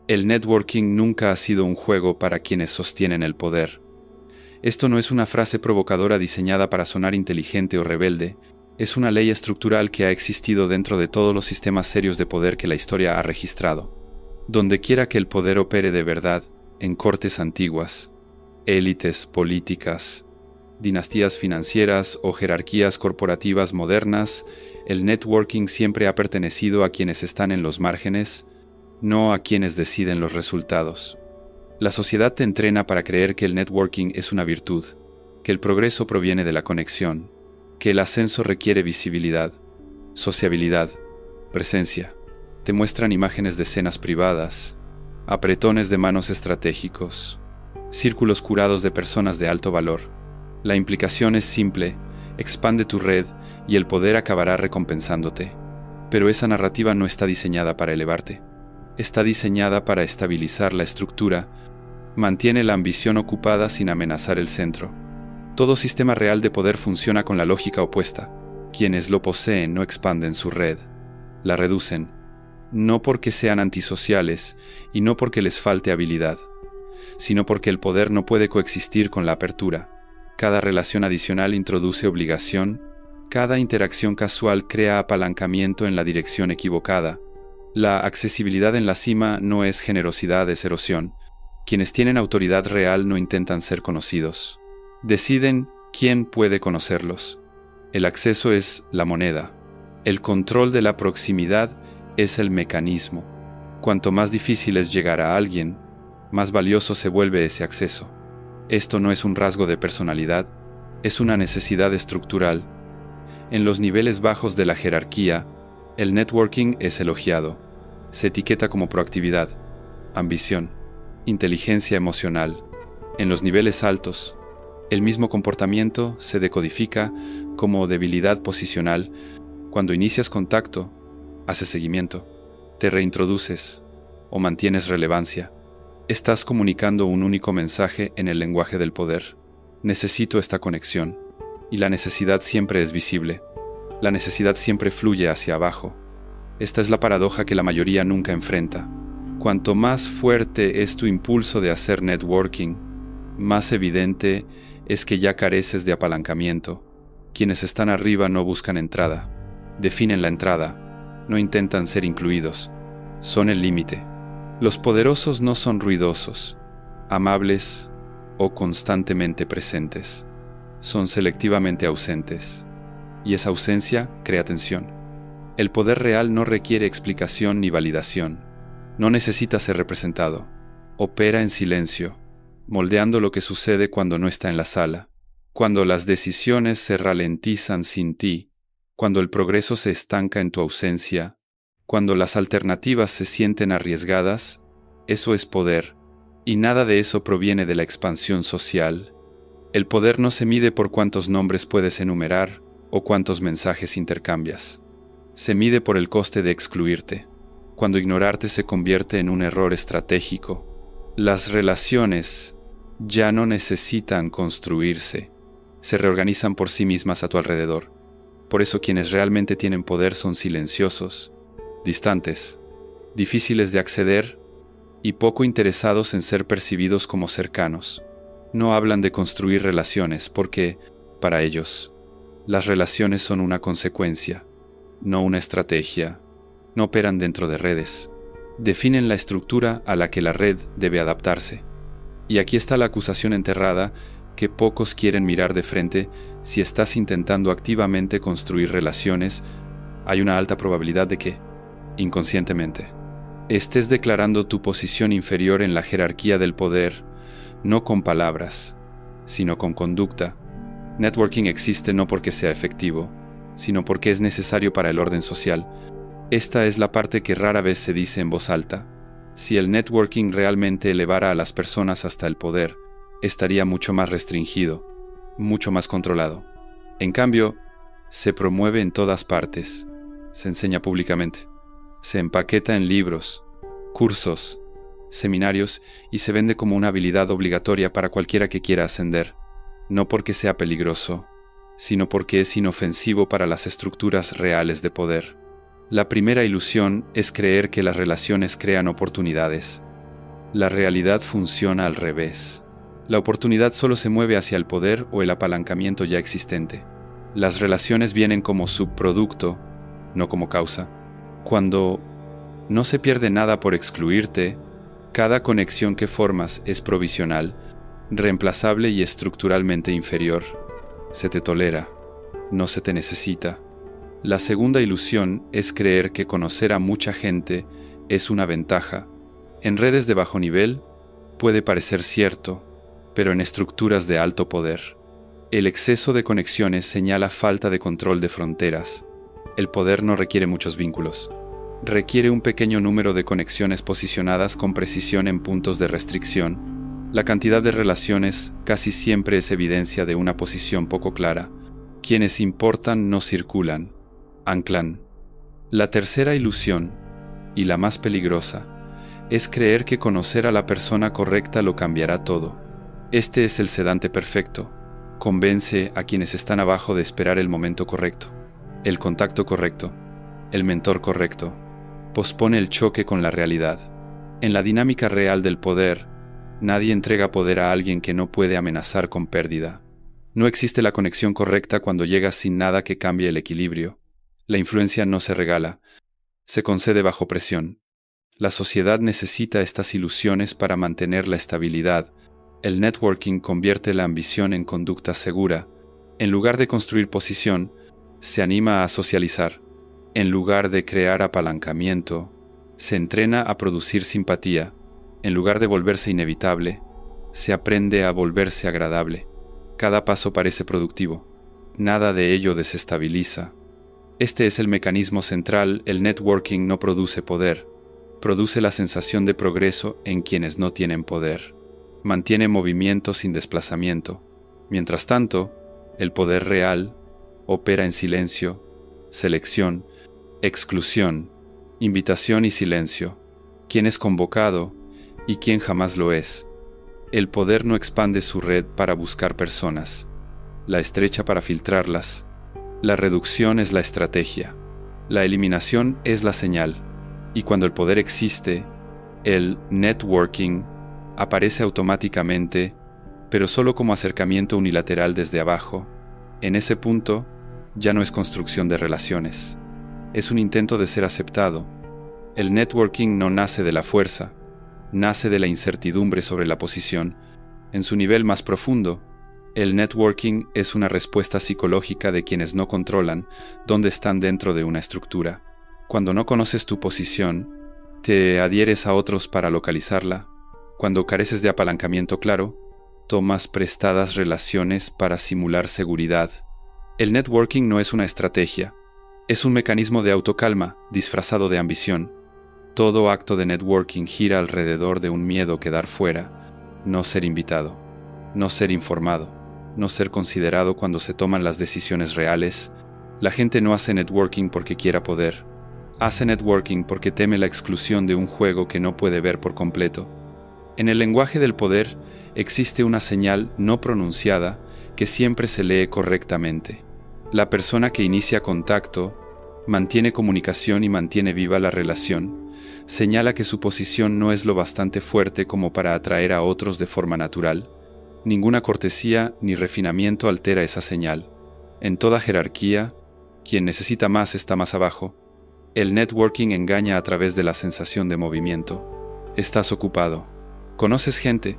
El networking nunca ha sido un juego para quienes sostienen el poder. Esto no es una frase provocadora diseñada para sonar inteligente o rebelde, es una ley estructural que ha existido dentro de todos los sistemas serios de poder que la historia ha registrado. Donde quiera que el poder opere de verdad, en cortes antiguas, élites políticas, dinastías financieras o jerarquías corporativas modernas, el networking siempre ha pertenecido a quienes están en los márgenes, no a quienes deciden los resultados. La sociedad te entrena para creer que el networking es una virtud, que el progreso proviene de la conexión, que el ascenso requiere visibilidad, sociabilidad, presencia. Te muestran imágenes de cenas privadas, apretones de manos estratégicos, círculos curados de personas de alto valor. La implicación es simple: expande tu red y el poder acabará recompensándote. Pero esa narrativa no está diseñada para elevarte. Está diseñada para estabilizar la estructura. Mantiene la ambición ocupada sin amenazar el centro. Todo sistema real de poder funciona con la lógica opuesta. Quienes lo poseen no expanden su red, la reducen. No porque sean antisociales y no porque les falte habilidad, sino porque el poder no puede coexistir con la apertura. Cada relación adicional introduce obligación, cada interacción casual crea apalancamiento en la dirección equivocada. La accesibilidad en la cima no es generosidad, es erosión. Quienes tienen autoridad real no intentan ser conocidos. Deciden quién puede conocerlos. El acceso es la moneda. El control de la proximidad es el mecanismo. Cuanto más difícil es llegar a alguien, más valioso se vuelve ese acceso. Esto no es un rasgo de personalidad, es una necesidad estructural. En los niveles bajos de la jerarquía, el networking es elogiado. Se etiqueta como proactividad, ambición, inteligencia emocional. En los niveles altos, el mismo comportamiento se decodifica como debilidad posicional. Cuando inicias contacto, haces seguimiento, te reintroduces o mantienes relevancia. Estás comunicando un único mensaje en el lenguaje del poder. Necesito esta conexión. Y la necesidad siempre es visible. La necesidad siempre fluye hacia abajo. Esta es la paradoja que la mayoría nunca enfrenta. Cuanto más fuerte es tu impulso de hacer networking, más evidente es que ya careces de apalancamiento. Quienes están arriba no buscan entrada. Definen la entrada. No intentan ser incluidos. Son el límite. Los poderosos no son ruidosos, amables o constantemente presentes. Son selectivamente ausentes. Y esa ausencia crea tensión. El poder real no requiere explicación ni validación. No necesita ser representado. Opera en silencio, moldeando lo que sucede cuando no está en la sala. Cuando las decisiones se ralentizan sin ti. Cuando el progreso se estanca en tu ausencia. Cuando las alternativas se sienten arriesgadas, eso es poder, y nada de eso proviene de la expansión social. El poder no se mide por cuántos nombres puedes enumerar o cuántos mensajes intercambias. Se mide por el coste de excluirte, cuando ignorarte se convierte en un error estratégico. Las relaciones ya no necesitan construirse, se reorganizan por sí mismas a tu alrededor. Por eso quienes realmente tienen poder son silenciosos, distantes, difíciles de acceder y poco interesados en ser percibidos como cercanos. No hablan de construir relaciones porque, para ellos, las relaciones son una consecuencia, no una estrategia. No operan dentro de redes. Definen la estructura a la que la red debe adaptarse. Y aquí está la acusación enterrada que pocos quieren mirar de frente. Si estás intentando activamente construir relaciones, hay una alta probabilidad de que, inconscientemente, estés declarando tu posición inferior en la jerarquía del poder, no con palabras, sino con conducta. Networking existe no porque sea efectivo, sino porque es necesario para el orden social. Esta es la parte que rara vez se dice en voz alta. Si el networking realmente elevara a las personas hasta el poder, estaría mucho más restringido, mucho más controlado. En cambio, se promueve en todas partes, se enseña públicamente, se empaqueta en libros, cursos, seminarios y se vende como una habilidad obligatoria para cualquiera que quiera ascender, no porque sea peligroso, sino porque es inofensivo para las estructuras reales de poder. La primera ilusión es creer que las relaciones crean oportunidades. La realidad funciona al revés. La oportunidad solo se mueve hacia el poder o el apalancamiento ya existente. Las relaciones vienen como subproducto, no como causa. Cuando no se pierde nada por excluirte, cada conexión que formas es provisional, reemplazable y estructuralmente inferior. Se te tolera, no se te necesita. La segunda ilusión es creer que conocer a mucha gente es una ventaja. En redes de bajo nivel puede parecer cierto, pero en estructuras de alto poder, el exceso de conexiones señala falta de control de fronteras. El poder no requiere muchos vínculos. Requiere un pequeño número de conexiones posicionadas con precisión en puntos de restricción. La cantidad de relaciones casi siempre es evidencia de una posición poco clara. Quienes importan no circulan, anclan. La tercera ilusión, y la más peligrosa, es creer que conocer a la persona correcta lo cambiará todo. Este es el sedante perfecto. Convence a quienes están abajo de esperar el momento correcto, el contacto correcto, el mentor correcto. Pospone el choque con la realidad. En la dinámica real del poder, nadie entrega poder a alguien que no puede amenazar con pérdida. No existe la conexión correcta cuando llegas sin nada que cambie el equilibrio. La influencia no se regala, se concede bajo presión. La sociedad necesita estas ilusiones para mantener la estabilidad. El networking convierte la ambición en conducta segura. En lugar de construir posición, se anima a socializar. En lugar de crear apalancamiento, se entrena a producir simpatía. En lugar de volverse inevitable, se aprende a volverse agradable. Cada paso parece productivo. Nada de ello desestabiliza. Este es el mecanismo central. El networking no produce poder. Produce la sensación de progreso en quienes no tienen poder. Mantiene movimiento sin desplazamiento. Mientras tanto, el poder real opera en silencio, selección, exclusión, invitación y silencio. ¿Quién es convocado y quién jamás lo es? El poder no expande su red para buscar personas, la estrecha para filtrarlas. La reducción es la estrategia. La eliminación es la señal. Y cuando el poder existe, el networking aparece automáticamente, pero solo como acercamiento unilateral desde abajo. En ese punto, ya no es construcción de relaciones. Es un intento de ser aceptado. El networking no nace de la fuerza, nace de la incertidumbre sobre la posición. En su nivel más profundo, el networking es una respuesta psicológica de quienes no controlan dónde están dentro de una estructura. Cuando no conoces tu posición, te adhieres a otros para localizarla. Cuando careces de apalancamiento claro, tomas prestadas relaciones para simular seguridad. El networking no es una estrategia, es un mecanismo de autocalma disfrazado de ambición. Todo acto de networking gira alrededor de un miedo quedar fuera, no ser invitado, no ser informado, no ser considerado cuando se toman las decisiones reales. La gente no hace networking porque quiera poder, hace networking porque teme la exclusión de un juego que no puede ver por completo. En el lenguaje del poder existe una señal no pronunciada que siempre se lee correctamente. La persona que inicia contacto mantiene comunicación y mantiene viva la relación. Señala que su posición no es lo bastante fuerte como para atraer a otros de forma natural. Ninguna cortesía ni refinamiento altera esa señal. En toda jerarquía, quien necesita más está más abajo. El networking engaña a través de la sensación de movimiento. Estás ocupado. Conoces gente,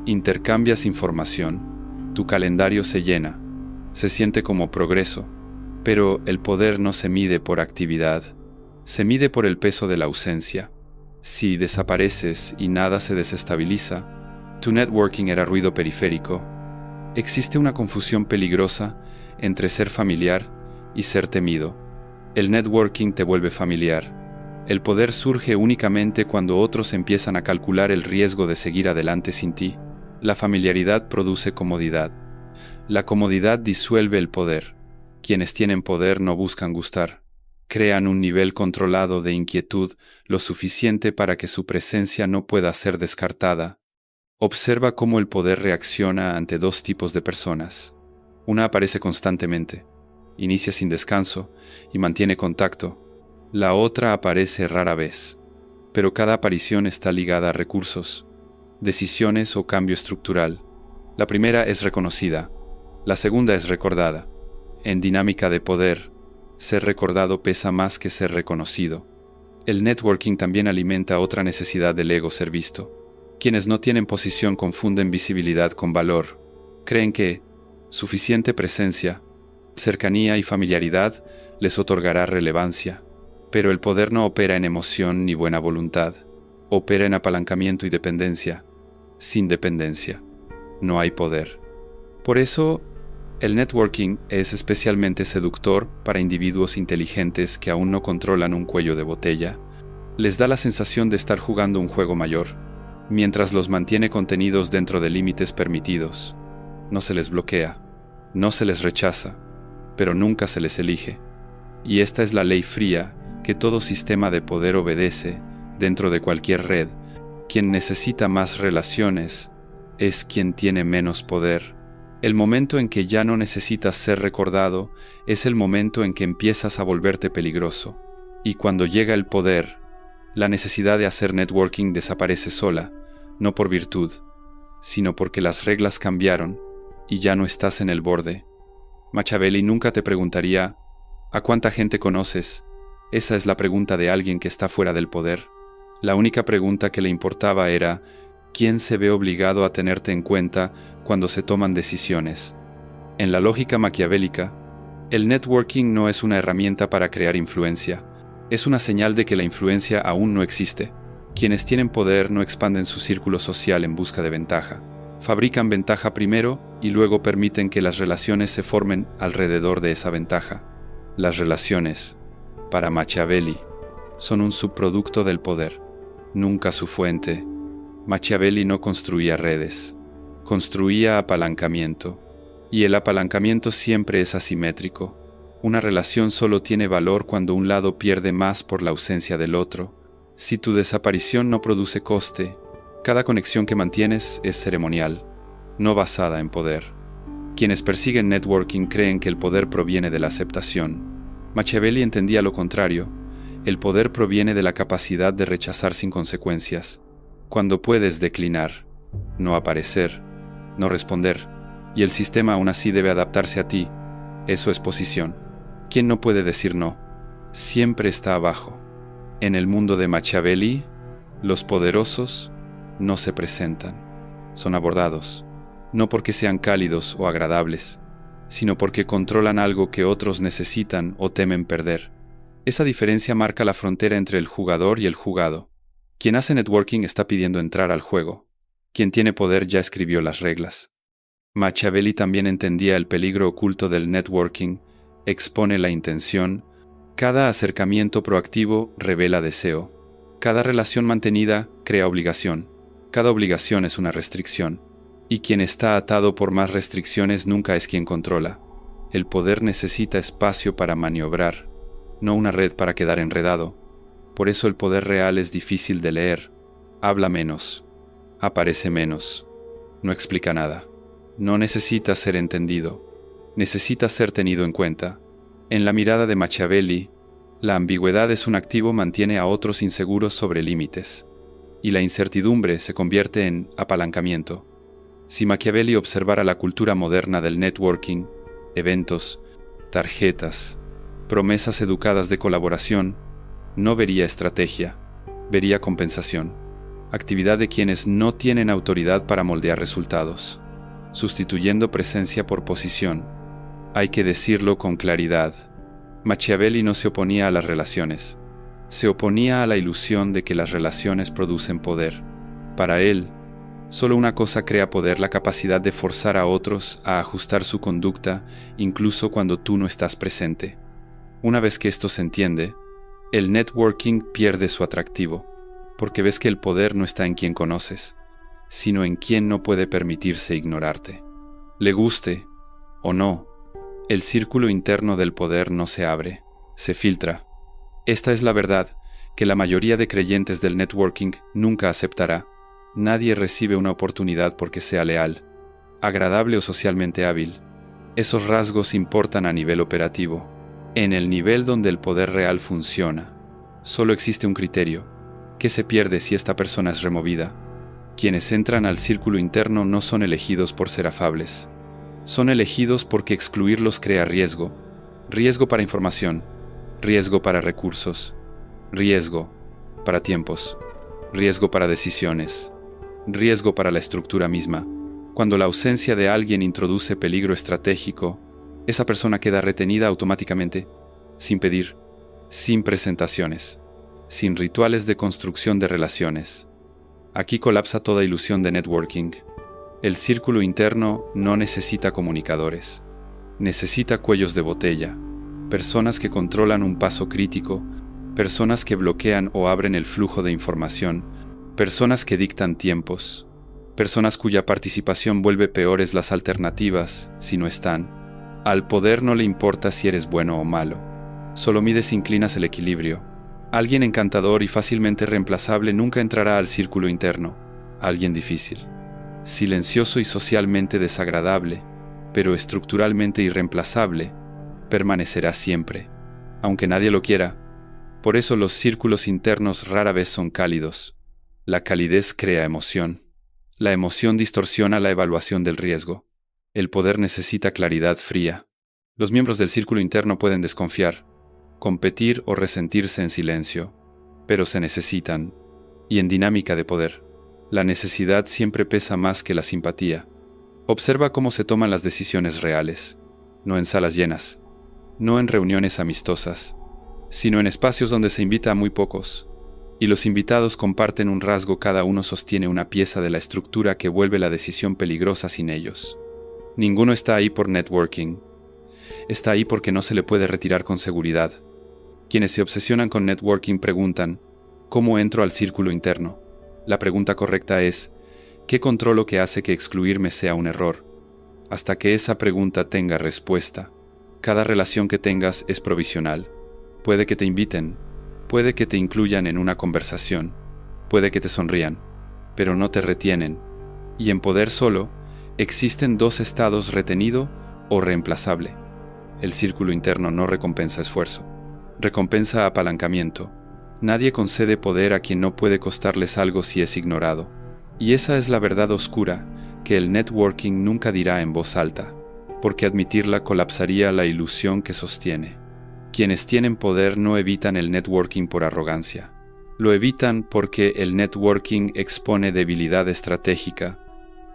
intercambias información, tu calendario se llena, se siente como progreso, pero el poder no se mide por actividad, se mide por el peso de la ausencia. Si desapareces y nada se desestabiliza, tu networking era ruido periférico. Existe una confusión peligrosa entre ser familiar y ser temido. El networking te vuelve familiar. El poder surge únicamente cuando otros empiezan a calcular el riesgo de seguir adelante sin ti. La familiaridad produce comodidad. La comodidad disuelve el poder. Quienes tienen poder no buscan gustar. Crean un nivel controlado de inquietud lo suficiente para que su presencia no pueda ser descartada. Observa cómo el poder reacciona ante dos tipos de personas. Una aparece constantemente, inicia sin descanso y mantiene contacto. La otra aparece rara vez, pero cada aparición está ligada a recursos. decisiones o cambio estructural. La primera es reconocida, la segunda es recordada. En dinámica de poder, ser recordado pesa más que ser reconocido. El networking también alimenta otra necesidad del ego: ser visto. Quienes no tienen posición confunden visibilidad con valor. Creen que suficiente presencia, cercanía y familiaridad les otorgará relevancia. Pero el poder no opera en emoción ni buena voluntad. Opera en apalancamiento y dependencia. Sin dependencia, no hay poder. Por eso, el networking es especialmente seductor para individuos inteligentes que aún no controlan un cuello de botella. Les da la sensación de estar jugando un juego mayor, mientras los mantiene contenidos dentro de límites permitidos. No se les bloquea, no se les rechaza, pero nunca se les elige. Y esta es la ley fría que todo sistema de poder obedece dentro de cualquier red. Quien necesita más relaciones es quien tiene menos poder. El momento en que ya no necesitas ser recordado es el momento en que empiezas a volverte peligroso. Y cuando llega el poder, la necesidad de hacer networking desaparece sola, no por virtud, sino porque las reglas cambiaron y ya no estás en el borde. Machiavelli nunca te preguntaría: ¿a cuánta gente conoces? Esa es la pregunta de alguien que está fuera del poder. La única pregunta que le importaba era: ¿quién se ve obligado a tenerte en cuenta cuando se toman decisiones? En la lógica maquiavélica, el networking no es una herramienta para crear influencia, es una señal de que la influencia aún no existe. Quienes tienen poder no expanden su círculo social en busca de ventaja. Fabrican ventaja primero y luego permiten que las relaciones se formen alrededor de esa ventaja. Las relaciones, para Machiavelli, son un subproducto del poder, nunca su fuente. Machiavelli no construía redes, construía apalancamiento. Y el apalancamiento siempre es asimétrico. Una relación solo tiene valor cuando un lado pierde más por la ausencia del otro. Si tu desaparición no produce coste, cada conexión que mantienes es ceremonial, no basada en poder. Quienes persiguen networking creen que el poder proviene de la aceptación. Machiavelli entendía lo contrario: el poder proviene de la capacidad de rechazar sin consecuencias. Cuando puedes declinar, no aparecer, no responder, y el sistema aún así debe adaptarse a ti, eso es posición. Quien no puede decir no, siempre está abajo. En el mundo de Machiavelli, los poderosos no se presentan, son abordados, no porque sean cálidos o agradables, sino porque controlan algo que otros necesitan o temen perder. Esa diferencia marca la frontera entre el jugador y el jugado. Quien hace networking está pidiendo entrar al juego. Quien tiene poder ya escribió las reglas. Machiavelli también entendía el peligro oculto del networking, expone la intención. Cada acercamiento proactivo revela deseo. Cada relación mantenida crea obligación. Cada obligación es una restricción. Y quien está atado por más restricciones nunca es quien controla. El poder necesita espacio para maniobrar, no una red para quedar enredado. Por eso el poder real es difícil de leer. Habla menos. Aparece menos. No explica nada. No necesita ser entendido. Necesita ser tenido en cuenta. En la mirada de Machiavelli, la ambigüedad es un activo, mantiene a otros inseguros sobre límites. Y la incertidumbre se convierte en apalancamiento. Si Machiavelli observara la cultura moderna del networking, eventos, tarjetas, promesas educadas de colaboración, no vería estrategia, vería compensación. Actividad de quienes no tienen autoridad para moldear resultados, sustituyendo presencia por posición. Hay que decirlo con claridad. Machiavelli no se oponía a las relaciones. Se oponía a la ilusión de que las relaciones producen poder. Para él, solo una cosa crea poder: la capacidad de forzar a otros a ajustar su conducta incluso cuando tú no estás presente. Una vez que esto se entiende, el networking pierde su atractivo, porque ves que el poder no está en quien conoces, sino en quien no puede permitirse ignorarte. Le guste o no, el círculo interno del poder no se abre, se filtra. Esta es la verdad que la mayoría de creyentes del networking nunca aceptará. Nadie recibe una oportunidad porque sea leal, agradable o socialmente hábil. Esos rasgos importan a nivel operativo. En el nivel donde el poder real funciona, solo existe un criterio: ¿qué se pierde si esta persona es removida? Quienes entran al círculo interno no son elegidos por ser afables. Son elegidos porque excluirlos crea riesgo. Riesgo para información, riesgo para recursos, riesgo para tiempos, riesgo para decisiones, riesgo para la estructura misma. Cuando la ausencia de alguien introduce peligro estratégico, esa persona queda retenida automáticamente, sin pedir, sin presentaciones, sin rituales de construcción de relaciones. Aquí colapsa toda ilusión de networking. El círculo interno no necesita comunicadores. Necesita cuellos de botella, personas que controlan un paso crítico, personas que bloquean o abren el flujo de información, personas que dictan tiempos, personas cuya participación vuelve peores las alternativas si no están. Al poder no le importa si eres bueno o malo. Solo mides inclinas el equilibrio. Alguien encantador y fácilmente reemplazable nunca entrará al círculo interno. Alguien difícil, silencioso y socialmente desagradable, pero estructuralmente irreemplazable, permanecerá siempre, aunque nadie lo quiera. Por eso los círculos internos rara vez son cálidos. La calidez crea emoción. La emoción distorsiona la evaluación del riesgo. El poder necesita claridad fría. Los miembros del círculo interno pueden desconfiar, competir o resentirse en silencio, pero se necesitan. Y en dinámica de poder, la necesidad siempre pesa más que la simpatía. Observa cómo se toman las decisiones reales, no en salas llenas, no en reuniones amistosas, sino en espacios donde se invita a muy pocos, y los invitados comparten un rasgo, cada uno sostiene una pieza de la estructura que vuelve la decisión peligrosa sin ellos. Ninguno está ahí por networking. Está ahí porque no se le puede retirar con seguridad. Quienes se obsesionan con networking preguntan, ¿cómo entro al círculo interno? La pregunta correcta es, ¿qué controlo que hace que excluirme sea un error? Hasta que esa pregunta tenga respuesta. Cada relación que tengas es provisional. Puede que te inviten, puede que te incluyan en una conversación, puede que te sonrían, pero no te retienen. Y en poder solo, existen dos estados: retenido o reemplazable. El círculo interno no recompensa esfuerzo, recompensa apalancamiento. Nadie concede poder a quien no puede costarles algo si es ignorado. Y esa es la verdad oscura que el networking nunca dirá en voz alta, porque admitirla colapsaría la ilusión que sostiene. Quienes tienen poder no evitan el networking por arrogancia. Lo evitan porque el networking expone debilidad estratégica.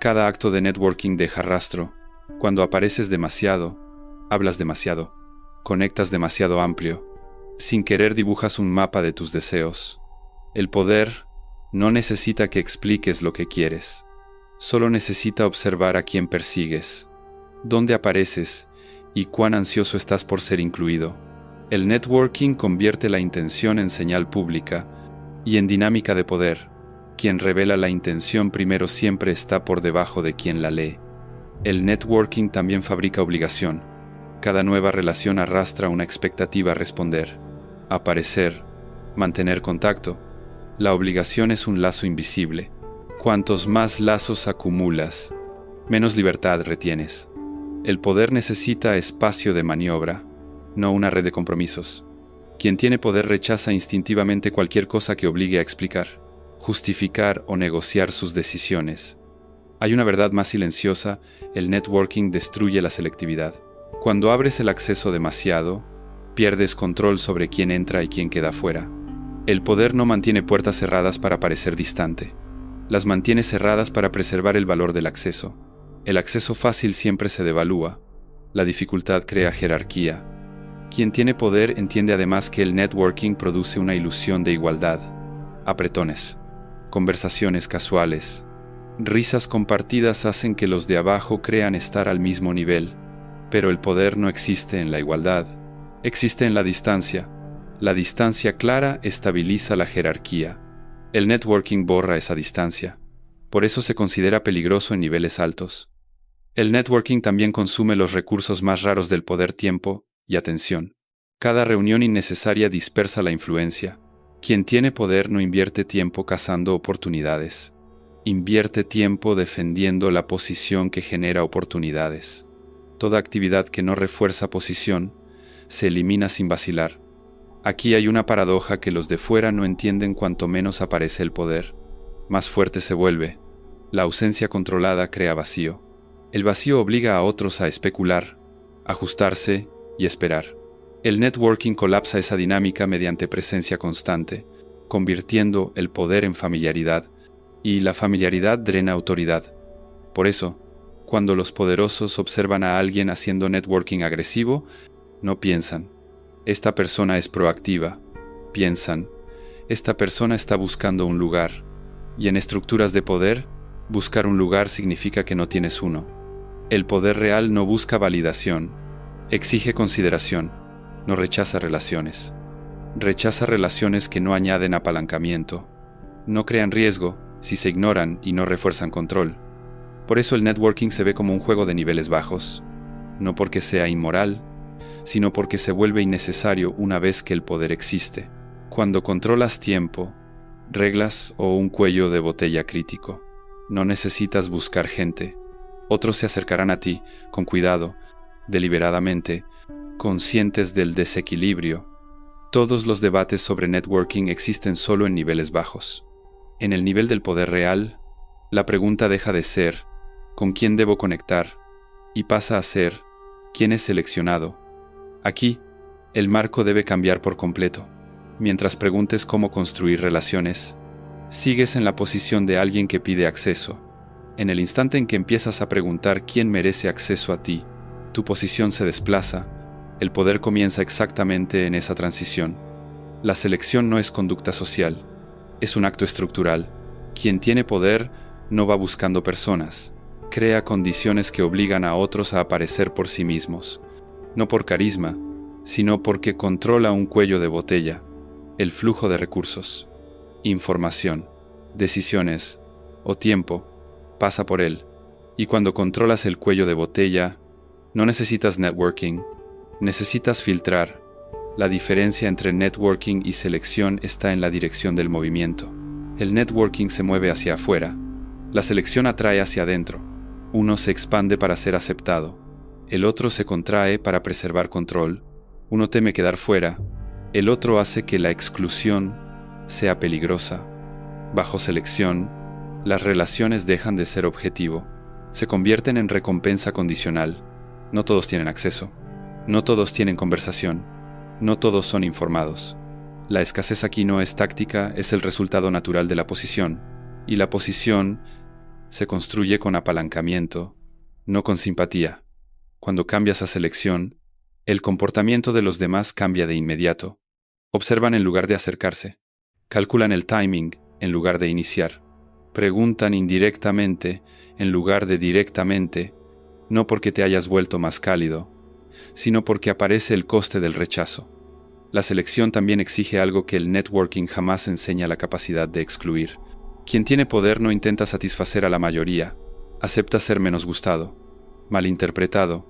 Cada acto de networking deja rastro. Cuando apareces demasiado, hablas demasiado, conectas demasiado amplio. Sin querer dibujas un mapa de tus deseos. El poder no necesita que expliques lo que quieres. Solo necesita observar a quién persigues, dónde apareces y cuán ansioso estás por ser incluido. El networking convierte la intención en señal pública y en dinámica de poder. Quien revela la intención primero siempre está por debajo de quien la lee. El networking también fabrica obligación. Cada nueva relación arrastra una expectativa a responder, aparecer, mantener contacto. La obligación es un lazo invisible. Cuantos más lazos acumulas, menos libertad retienes. El poder necesita espacio de maniobra, no una red de compromisos. Quien tiene poder rechaza instintivamente cualquier cosa que obligue a explicar, justificar o negociar sus decisiones. Hay una verdad más silenciosa: el networking destruye la selectividad. Cuando abres el acceso demasiado, pierdes control sobre quién entra y quién queda fuera. El poder no mantiene puertas cerradas para parecer distante. Las mantiene cerradas para preservar el valor del acceso. El acceso fácil siempre se devalúa. La dificultad crea jerarquía. Quien tiene poder entiende además que el networking produce una ilusión de igualdad. Apretones, conversaciones casuales, risas compartidas hacen que los de abajo crean estar al mismo nivel. Pero el poder no existe en la igualdad. Existe en la distancia. La distancia clara estabiliza la jerarquía. El networking borra esa distancia. Por eso se considera peligroso en niveles altos. El networking también consume los recursos más raros del poder: tiempo y atención. Cada reunión innecesaria dispersa la influencia. Quien tiene poder no invierte tiempo cazando oportunidades. Invierte tiempo defendiendo la posición que genera oportunidades. Toda actividad que no refuerza posición se elimina sin vacilar. Aquí hay una paradoja que los de fuera no entienden: cuanto menos aparece el poder, más fuerte se vuelve. La ausencia controlada crea vacío. El vacío obliga a otros a especular, ajustarse y esperar. El networking colapsa esa dinámica mediante presencia constante, convirtiendo el poder en familiaridad, y la familiaridad drena autoridad. Por eso, cuando los poderosos observan a alguien haciendo networking agresivo, no piensan, esta persona es proactiva. Piensan, esta persona está buscando un lugar. Y en estructuras de poder, buscar un lugar significa que no tienes uno. El poder real no busca validación, exige consideración, no rechaza relaciones. Rechaza relaciones que no añaden apalancamiento. No crean riesgo si se ignoran y no refuerzan control. Por eso el networking se ve como un juego de niveles bajos, no porque sea inmoral, sino porque se vuelve innecesario una vez que el poder existe. Cuando controlas tiempo, reglas o un cuello de botella crítico, no necesitas buscar gente. Otros se acercarán a ti, con cuidado, deliberadamente, conscientes del desequilibrio. Todos los debates sobre networking existen solo en niveles bajos. En el nivel del poder real, la pregunta deja de ser ¿con quién debo conectar? Y pasa a ser ¿quién es seleccionado? Aquí, el marco debe cambiar por completo. Mientras preguntes cómo construir relaciones, sigues en la posición de alguien que pide acceso. En el instante en que empiezas a preguntar quién merece acceso a ti, tu posición se desplaza. El poder comienza exactamente en esa transición. La selección no es conducta social, es un acto estructural. Quien tiene poder no va buscando personas, crea condiciones que obligan a otros a aparecer por sí mismos, no por carisma, sino porque controla un cuello de botella, el flujo de recursos, información, decisiones o tiempo, pasa por él. Y cuando controlas el cuello de botella, no necesitas networking, necesitas filtrar. La diferencia entre networking y selección está en la dirección del movimiento. El networking se mueve hacia afuera, la selección atrae hacia adentro. Uno se expande para ser aceptado, el otro se contrae para preservar control. Uno teme quedar fuera, el otro hace que la exclusión sea peligrosa. Bajo selección, las relaciones dejan de ser objetivo, se convierten en recompensa condicional. No todos tienen acceso, no todos tienen conversación, no todos son informados. La escasez aquí no es táctica, es el resultado natural de la posición, y la posición se construye con apalancamiento, no con simpatía. Cuando cambias a selección, el comportamiento de los demás cambia de inmediato. Observan en lugar de acercarse. Calculan el timing en lugar de iniciar. Preguntan indirectamente en lugar de directamente, no porque te hayas vuelto más cálido, sino porque aparece el coste del rechazo. La selección también exige algo que el networking jamás enseña: la capacidad de excluir. Quien tiene poder no intenta satisfacer a la mayoría, acepta ser menos gustado, malinterpretado,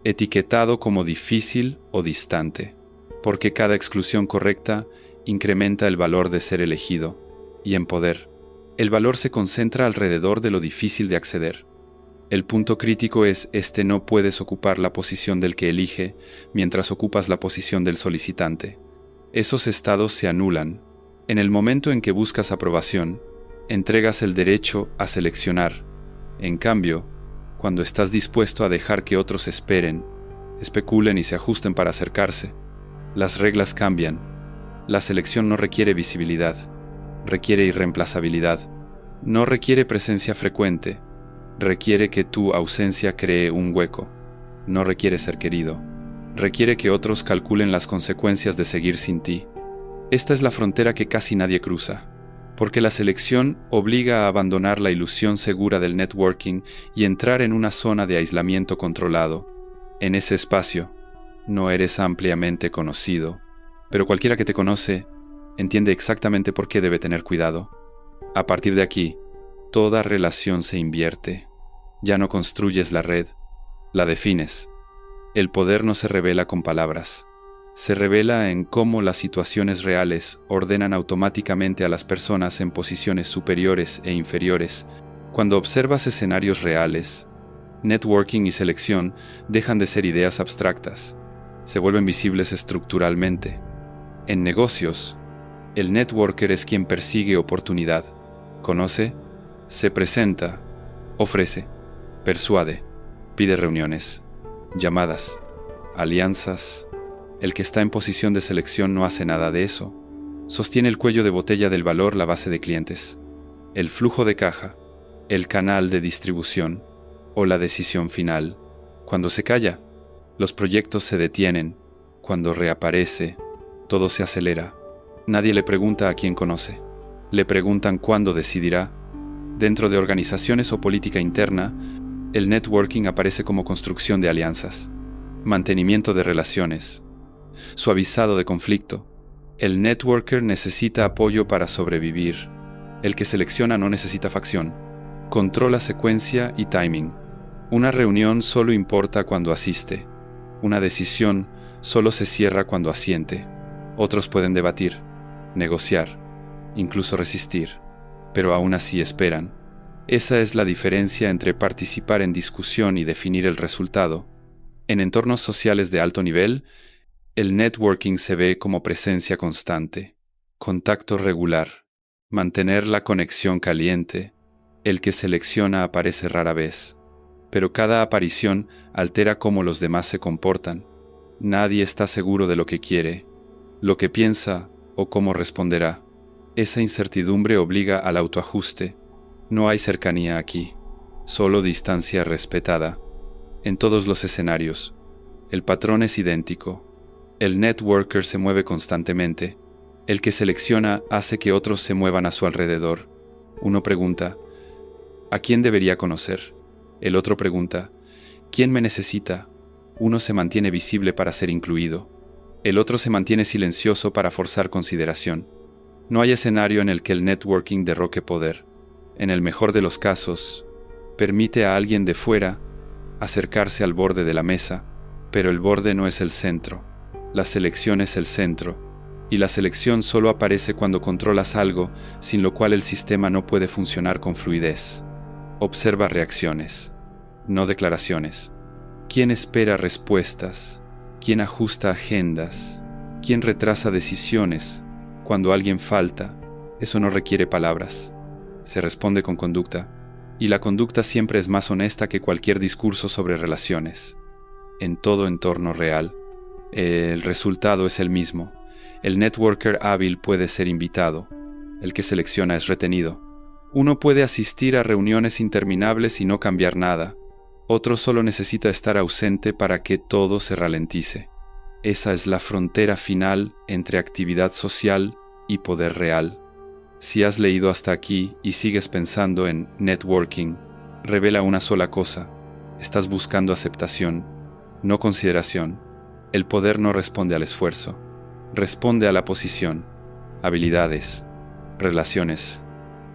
etiquetado como difícil o distante, porque cada exclusión correcta incrementa el valor de ser elegido, y en poder, el valor se concentra alrededor de lo difícil de acceder. El punto crítico es: no puedes ocupar la posición del que elige mientras ocupas la posición del solicitante. Esos estados se anulan. En el momento en que buscas aprobación, entregas el derecho a seleccionar. En cambio, cuando estás dispuesto a dejar que otros esperen, especulen y se ajusten para acercarse, las reglas cambian. La selección no requiere visibilidad, requiere irreemplazabilidad. No requiere presencia frecuente, requiere que tu ausencia cree un hueco. No requiere ser querido, requiere que otros calculen las consecuencias de seguir sin ti. Esta es la frontera que casi nadie cruza, porque la selección obliga a abandonar la ilusión segura del networking y entrar en una zona de aislamiento controlado. En ese espacio, no eres ampliamente conocido, pero cualquiera que te conoce entiende exactamente por qué debe tener cuidado. A partir de aquí, toda relación se invierte. Ya no construyes la red, la defines. El poder no se revela con palabras. Se revela en cómo las situaciones reales ordenan automáticamente a las personas en posiciones superiores e inferiores. Cuando observas escenarios reales, networking y selección dejan de ser ideas abstractas. Se vuelven visibles estructuralmente. En negocios, el networker es quien persigue oportunidad. Conoce, Se presenta, ofrece, persuade, pide reuniones, llamadas, alianzas. El que está en posición de selección no hace nada de eso. Sostiene el cuello de botella del valor, la base de clientes, el flujo de caja, el canal de distribución o la decisión final. Cuando se calla, los proyectos se detienen. Cuando reaparece, todo se acelera. Nadie le pregunta a quién conoce. Le preguntan cuándo decidirá. Dentro de organizaciones o política interna, el networking aparece como construcción de alianzas, mantenimiento de relaciones, suavizado de conflicto. El networker necesita apoyo para sobrevivir. El que selecciona no necesita facción. Controla secuencia y timing. Una reunión solo importa cuando asiste. Una decisión solo se cierra cuando asiente. Otros pueden debatir, negociar, incluso resistir, pero aún así esperan. Esa es la diferencia entre participar en discusión y definir el resultado. En entornos sociales de alto nivel, el networking se ve como presencia constante, contacto regular, mantener la conexión caliente. El que selecciona aparece rara vez, pero cada aparición altera cómo los demás se comportan. Nadie está seguro de lo que quiere, lo que piensa o cómo responderá. Esa incertidumbre obliga al autoajuste. No hay cercanía aquí, solo distancia respetada. En todos los escenarios, el patrón es idéntico. El networker se mueve constantemente. El que selecciona hace que otros se muevan a su alrededor. Uno pregunta, ¿a quién debería conocer? El otro pregunta, ¿quién me necesita? Uno se mantiene visible para ser incluido. El otro se mantiene silencioso para forzar consideración. No hay escenario en el que el networking derroque poder. En el mejor de los casos, permite a alguien de fuera acercarse al borde de la mesa, pero el borde no es el centro. La selección es el centro, y la selección solo aparece cuando controlas algo, sin lo cual el sistema no puede funcionar con fluidez. Observa reacciones, no declaraciones. ¿Quién espera respuestas? ¿Quién ajusta agendas? ¿Quién retrasa decisiones? Cuando alguien falta, eso no requiere palabras. Se responde con conducta, y la conducta siempre es más honesta que cualquier discurso sobre relaciones. En todo entorno real, el resultado es el mismo. El networker hábil puede ser invitado. El que selecciona es retenido. Uno puede asistir a reuniones interminables y no cambiar nada. Otro solo necesita estar ausente para que todo se ralentice. Esa es la frontera final entre actividad social y poder real. Si has leído hasta aquí y sigues pensando en networking, revela una sola cosa. Estás buscando aceptación, no consideración. El poder no responde al esfuerzo. Responde a la posición, habilidades, relaciones,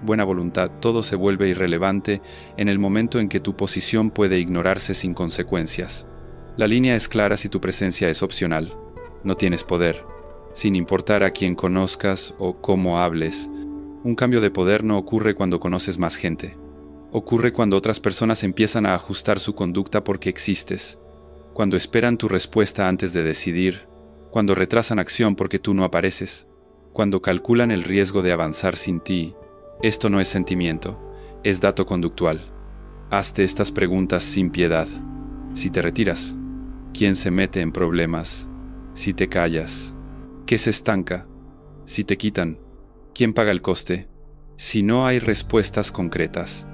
buena voluntad. Todo se vuelve irrelevante en el momento en que tu posición puede ignorarse sin consecuencias. La línea es clara si tu presencia es opcional. No tienes poder, sin importar a quién conozcas o cómo hables. Un cambio de poder no ocurre cuando conoces más gente. Ocurre cuando otras personas empiezan a ajustar su conducta porque existes, cuando esperan tu respuesta antes de decidir, cuando retrasan acción porque tú no apareces, cuando calculan el riesgo de avanzar sin ti. Esto no es sentimiento, es dato conductual. Hazte estas preguntas sin piedad. Si te retiras, ¿quién se mete en problemas? Si te callas, ¿qué se estanca? Si te quitan, ¿quién paga el coste? Si no hay respuestas concretas,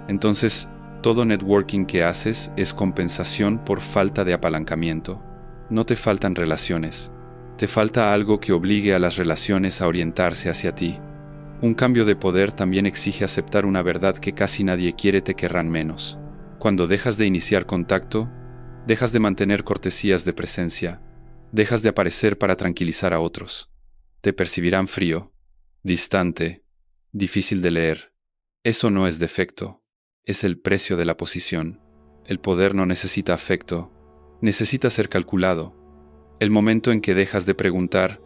entonces todo networking que haces es compensación por falta de apalancamiento. No te faltan relaciones, te falta algo que obligue a las relaciones a orientarse hacia ti. Un cambio de poder también exige aceptar una verdad que casi nadie quiere: te querrán menos. Cuando dejas de iniciar contacto, dejas de mantener cortesías de presencia, dejas de aparecer para tranquilizar a otros. Te percibirán frío, distante, difícil de leer. Eso no es defecto, es el precio de la posición. El poder no necesita afecto, necesita ser calculado. El momento en que dejas de preguntar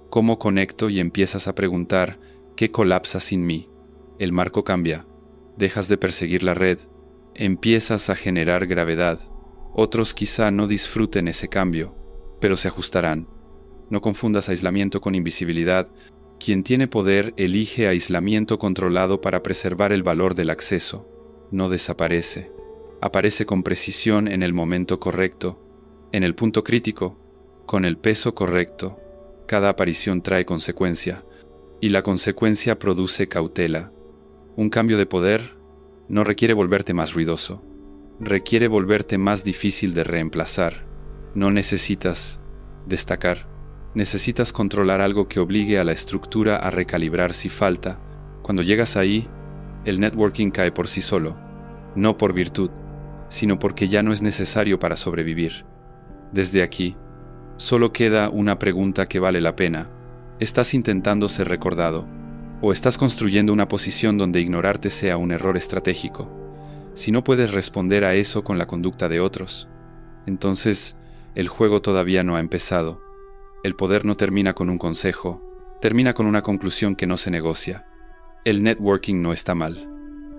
¿cómo conecto? Y empiezas a preguntar ¿qué colapsa sin mí? El marco cambia. Dejas de perseguir la red, empiezas a generar gravedad. Otros quizá no disfruten ese cambio, pero se ajustarán. No confundas aislamiento con invisibilidad. Quien tiene poder elige aislamiento controlado para preservar el valor del acceso. No desaparece. Aparece con precisión en el momento correcto, en el punto crítico, con el peso correcto. Cada aparición trae consecuencia, y la consecuencia produce cautela. Un cambio de poder no requiere volverte más ruidoso, requiere volverte más difícil de reemplazar. No necesitas destacar, necesitas controlar algo que obligue a la estructura a recalibrar si falta. Cuando llegas ahí, el networking cae por sí solo, no por virtud, sino porque ya no es necesario para sobrevivir. Desde aquí, solo queda una pregunta que vale la pena. ¿Estás intentando ser recordado? ¿O estás construyendo una posición donde ignorarte sea un error estratégico? Si no puedes responder a eso con la conducta de otros, entonces el juego todavía no ha empezado. El poder no termina con un consejo, termina con una conclusión que no se negocia. El networking no está mal.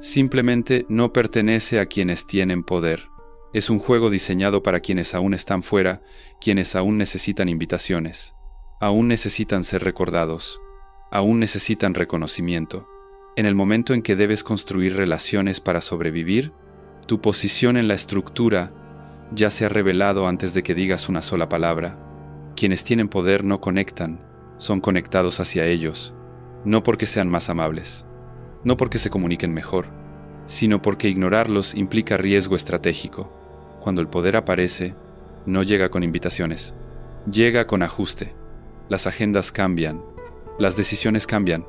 Simplemente no pertenece a quienes tienen poder. Es un juego diseñado para quienes aún están fuera, quienes aún necesitan invitaciones, aún necesitan ser recordados, aún necesitan reconocimiento. En el momento en que debes construir relaciones para sobrevivir, tu posición en la estructura ya se ha revelado antes de que digas una sola palabra. Quienes tienen poder no conectan, son conectados hacia ellos, no porque sean más amables, no porque se comuniquen mejor, sino porque ignorarlos implica riesgo estratégico. Cuando el poder aparece, no llega con invitaciones, llega con ajuste. Las agendas cambian, las decisiones cambian,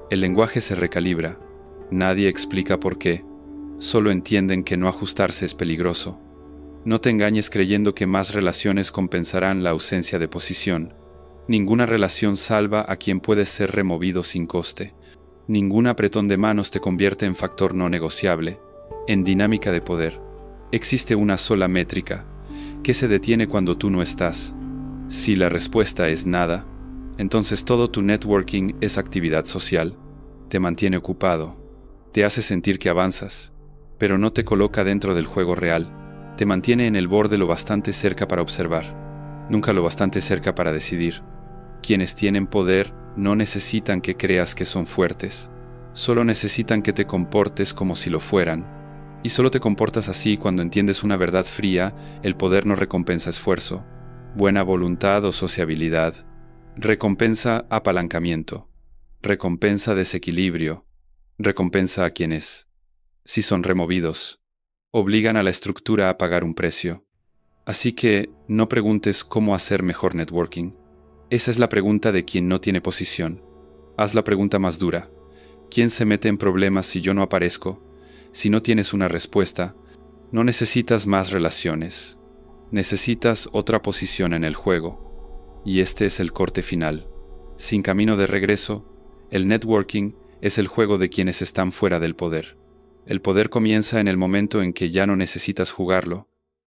el lenguaje se recalibra. Nadie explica por qué, solo entienden que no ajustarse es peligroso. No te engañes creyendo que más relaciones compensarán la ausencia de posición. Ninguna relación salva a quien puede ser removido sin coste. Ningún apretón de manos te convierte en factor no negociable. En dinámica de poder, existe una sola métrica, que se detiene cuando tú no estás. Si la respuesta es nada, entonces todo tu networking es actividad social. Te mantiene ocupado, te hace sentir que avanzas, pero no te coloca dentro del juego real. Te mantiene en el borde lo bastante cerca para observar, nunca lo bastante cerca para decidir. Quienes tienen poder no necesitan que creas que son fuertes, solo necesitan que te comportes como si lo fueran. Y solo te comportas así cuando entiendes una verdad fría: el poder no recompensa esfuerzo, buena voluntad o sociabilidad. Recompensa apalancamiento, recompensa desequilibrio, recompensa a quienes, si son removidos, obligan a la estructura a pagar un precio. Así que no preguntes cómo hacer mejor networking. Esa es la pregunta de quien no tiene posición. Haz la pregunta más dura. ¿Quién se mete en problemas si yo no aparezco? Si no tienes una respuesta, no necesitas más relaciones. Necesitas otra posición en el juego. Y este es el corte final. Sin camino de regreso, el networking es el juego de quienes están fuera del poder. El poder comienza en el momento en que ya no necesitas jugarlo,